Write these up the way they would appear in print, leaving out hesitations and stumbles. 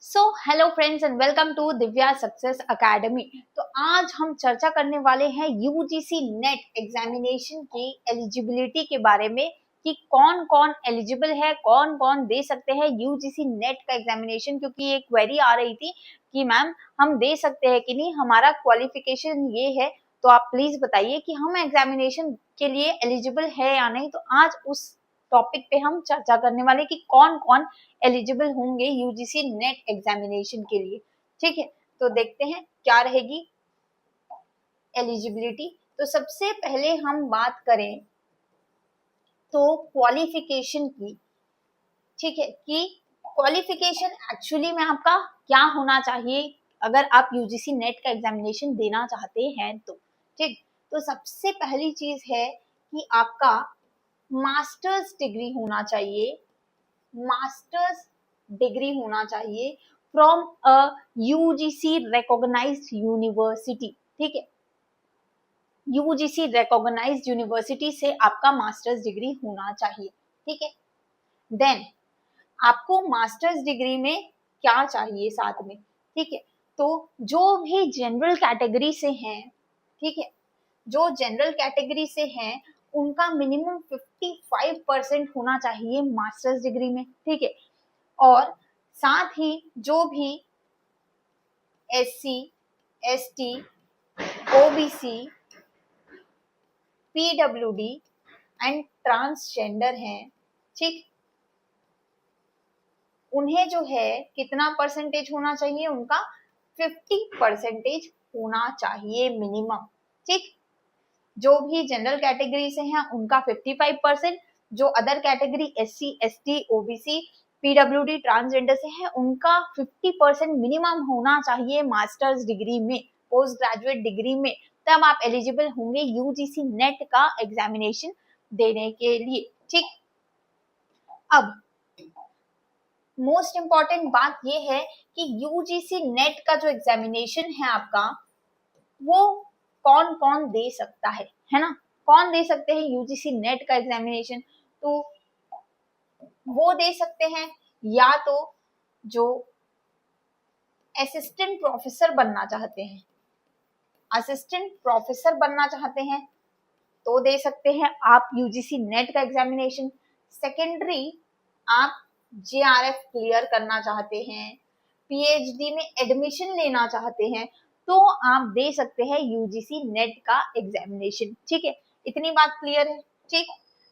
So hello friends and welcome to Divya Success Academy. तो आज हम चर्चा करने वाले हैं यूजीसी नेट एग्जामिनेशन की एलिजिबिलिटी के बारे में कि कौन कौन एलिजिबल है, कौन कौन दे सकते हैं यूजीसी नेट का एग्जामिनेशन। क्योंकि एक क्वेरी आ रही थी कि मैम हम दे सकते हैं कि नहीं, हमारा क्वालिफिकेशन ये है, तो आप प्लीज बताइए कि हम एग्जामिनेशन के लिए एलिजिबल है या नहीं। तो आज उस टॉपिक पे हम चर्चा करने वाले कि कौन कौन एलिजिबल होंगे यूजीसी नेट एग्जामिनेशन के लिए। ठीक है, तो देखते हैं क्या रहेगी एलिजिबिलिटी। तो सबसे पहले हम बात करें तो क्वालिफिकेशन की। ठीक है, कि क्वालिफिकेशन एक्चुअली में आपका क्या होना चाहिए अगर आप यूजीसी नेट का एग्जामिनेशन देना चाहते हैं तो। ठीक, तो सबसे पहली चीज है कि आपका मास्टर्स डिग्री होना चाहिए। मास्टर्स डिग्री होना चाहिए from a UGC recognised university. ठीक है, यूजीसी रिकॉग्नाइज्ड यूनिवर्सिटी से आपका मास्टर्स डिग्री होना चाहिए। ठीक है, देन आपको मास्टर्स डिग्री में क्या चाहिए साथ में। ठीक है, तो जो भी जनरल कैटेगरी से हैं, ठीक है, जो जनरल कैटेगरी से हैं उनका मिनिमम 55% होना चाहिए मास्टर्स डिग्री में। ठीक है, और साथ ही जो भी SC, ST, OBC, PWD and transgender हैं, ठीक, उन्हें जो है कितना परसेंटेज होना चाहिए, उनका 50% होना चाहिए मिनिमम। ठीक, जो भी जनरल कैटेगरी से हैं उनका 55%, जो other category SC, ST, OBC, PWD, transgender से है उनका 50% मिनिमम होना चाहिए मास्टर्स डिग्री में, पोस्ट ग्रेजुएट डिग्री में। तब आप एलिजिबल होंगे यूजीसी नेट का एग्जामिनेशन देने के लिए। ठीक, अब मोस्ट इंपॉर्टेंट बात यह है कि यूजीसी नेट का जो एग्जामिनेशन है आपका, वो कौन कौन दे सकता है ना, कौन दे सकते हैं यूजीसी नेट का एग्जामिनेशन। तो वो दे सकते हैं या तो जो असिस्टेंट प्रोफेसर बनना चाहते हैं, असिस्टेंट प्रोफेसर बनना चाहते हैं तो दे सकते हैं आप यूजीसी नेट का एग्जामिनेशन। सेकेंडरी, आप जेआरएफ क्लियर करना चाहते हैं, पीएचडी में एडमिशन लेना चाहते हैं तो आप दे सकते हैं यूजीसी नेट का एग्जामिनेशन। ठीक है, इतनी बात क्लियर है। ठीक,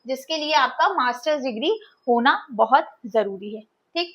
जिसके लिए आपका मास्टर्स डिग्री होना बहुत जरूरी है। ठीक,